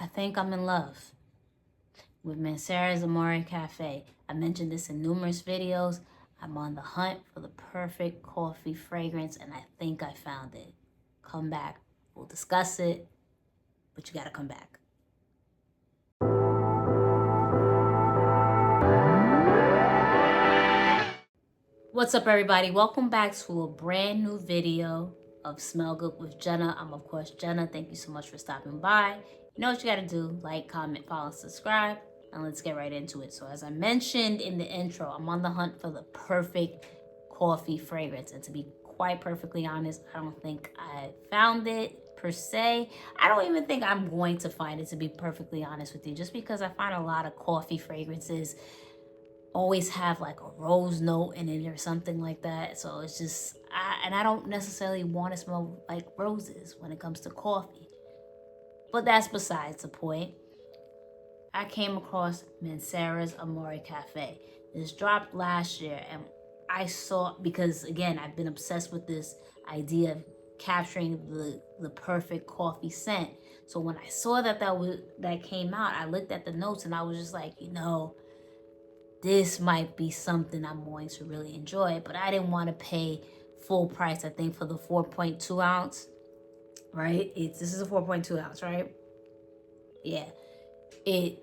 I think I'm in love with Mancera Amore Caffè. I mentioned this in numerous videos. I'm on the hunt for the perfect coffee fragrance, and I think I found it. Come back. We'll discuss it, but you gotta come back. What's up, everybody? Welcome back to a brand new video of Smell Good with Jenna. I'm, of course, Jenna. Thank you so much for stopping by. You know what you gotta do. Like, comment, follow, subscribe, and let's get right into it. So as I mentioned in the intro, I'm on the hunt for the perfect coffee fragrance. And to be quite perfectly honest, I don't think I found it per se. I don't even think I'm going to find it, to be perfectly honest with you, just because I find a lot of coffee fragrances always have like a rose note in it or something like that. So it's just, I don't necessarily want to smell like roses when it comes to coffee. But that's besides the point. I came across Mancera Amore Caffè. This dropped last year, and I saw, because again, I've been obsessed with this idea of capturing the perfect coffee scent. So when I saw that came out, I looked at the notes and I was just like, this might be something I'm going to really enjoy, but I didn't want to pay full price. I think for the 4.2 ounce, right? This is a 4.2 ounce, right? Yeah. It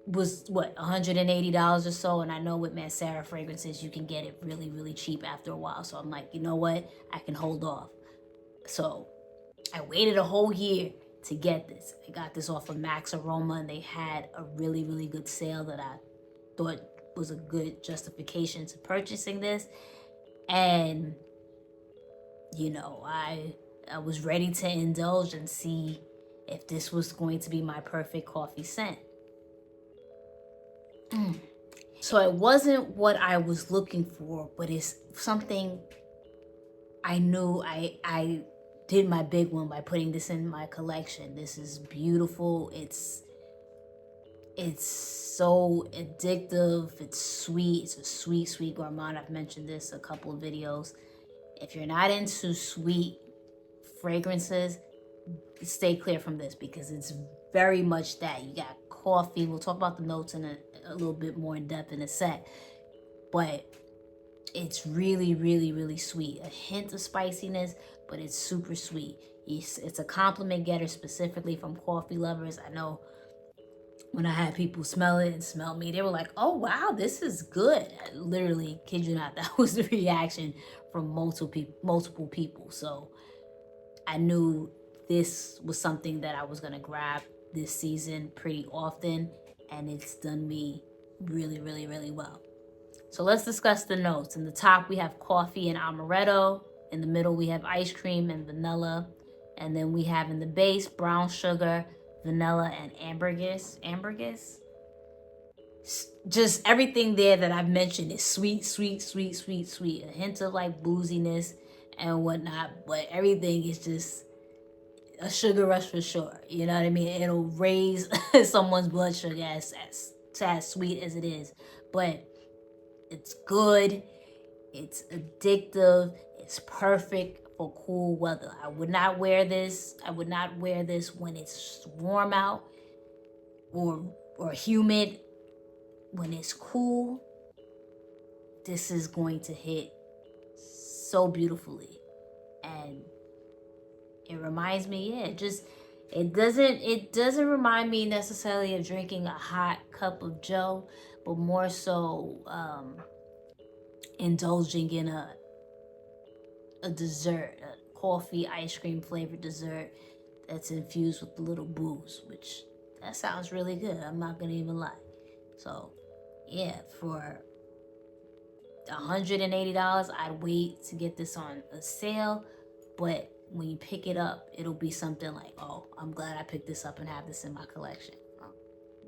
was what, $180 or so. And I know with Mancera fragrances, you can get it really, really cheap after a while. So I'm like, you know what? I can hold off. So I waited a whole year to get this. I got this off of Max Aroma, and they had a really, really good sale that I thought was a good justification to purchasing this. And I was ready to indulge and see if this was going to be my perfect coffee scent. So it wasn't what I was looking for, but it's something I knew. I did my big one by putting this in my collection. This is beautiful. It's so addictive. It's sweet. It's a sweet, sweet gourmand. I've mentioned this a couple of videos. If you're not into sweet fragrances, stay clear from this, because it's very much that. You got coffee. We'll talk about the notes in a little bit more in depth in a sec. But it's really, really, really sweet. A hint of spiciness, but it's super sweet. It's a compliment getter specifically from coffee lovers. I know when I had people smell it and smell me, they were like, oh, wow, this is good. I literally, kid you not, that was the reaction from multiple people. So I knew this was something that I was going to grab this season pretty often, and it's done me really, really, really well. So let's discuss the notes. In the top, we have coffee and amaretto. In the middle, we have ice cream and vanilla. And then we have in the base, brown sugar, vanilla, and ambergris. Just everything there that I've mentioned is sweet, sweet, sweet, sweet, sweet. A hint of like booziness and whatnot, but everything is just a sugar rush for sure. You know what I mean? It'll raise someone's blood sugar as sweet as it is. But it's good. It's addictive. It's perfect for cool weather. I would not wear this. I would not wear this when it's warm out or humid. When it's cool, this is going to hit so beautifully. And it reminds me, it doesn't remind me necessarily of drinking a hot cup of joe, but more so indulging in a dessert, a coffee ice cream flavored dessert that's infused with a little booze, which that sounds really good. I'm not gonna even lie. So yeah, for $180, I'd wait to get this on a sale, but when you pick it up, it'll be something like, oh, I'm glad I picked this up and have this in my collection. I'm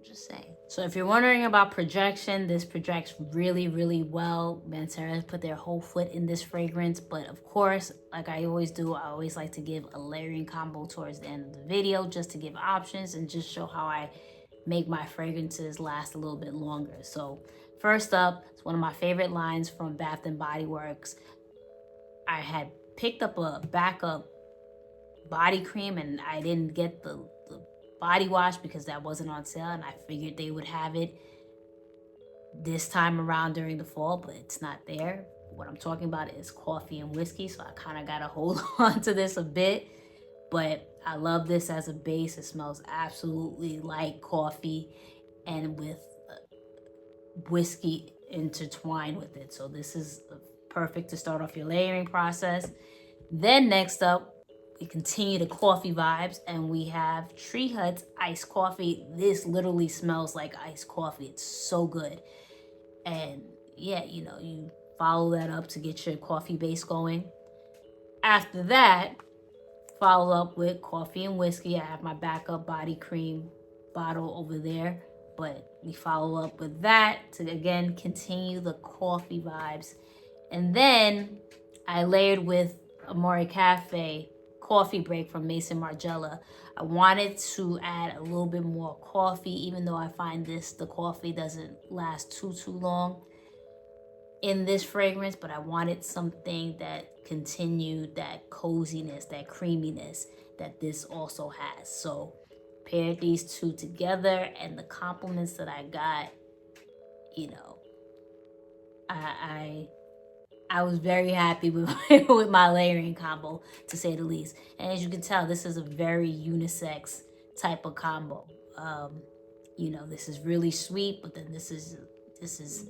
just saying. So if you're wondering about projection, this projects really, really well. Mancera has put their whole foot in this fragrance, but of course, like I always do, I always like to give a layering combo towards the end of the video, just to give options and just show how I make my fragrances last a little bit longer. So first up, it's one of my favorite lines from Bath and Body Works. I had picked up a backup body cream, and I didn't get the body wash because that wasn't on sale, and I figured they would have it this time around during the fall, but it's not there. What I'm talking about is coffee and whiskey, so I kind of got to hold on to this a bit. But I love this as a base. It smells absolutely like coffee and with whiskey intertwined with it. So this is perfect to start off your layering process. Then next up, we continue the coffee vibes, and we have Tree Hut's iced coffee. This literally smells like iced coffee. It's so good. And yeah, you know, you follow that up to get your coffee base going. After that, follow up with coffee and whiskey. I have my backup body cream bottle over there, but we follow up with that to again continue the coffee vibes. And then I layered with Amore Caffè coffee break from Mason Margiela. I wanted to add a little bit more coffee, even though I find the coffee doesn't last too long in this fragrance, but I wanted something that continued that coziness, that creaminess that this also has. So paired these two together, and the compliments that I got, you know, I was very happy with with my layering combo, to say the least. And as you can tell, this is a very unisex type of combo. You know, this is really sweet, but then this is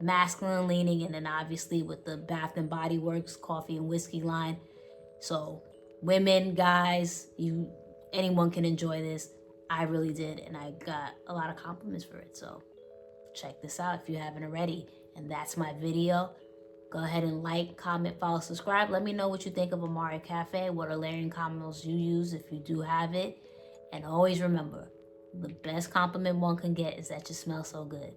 masculine leaning, and then obviously with the Bath and Body Works coffee and whiskey line. So women, guys, anyone can enjoy this. I really did, and I got a lot of compliments for it. So check this out if you haven't already. And that's my video. Go ahead and like, comment, follow, subscribe. Let me know what you think of Amore Caffè. What are layering combos you use if you do have it. And always remember, the best compliment one can get is that you smell so good.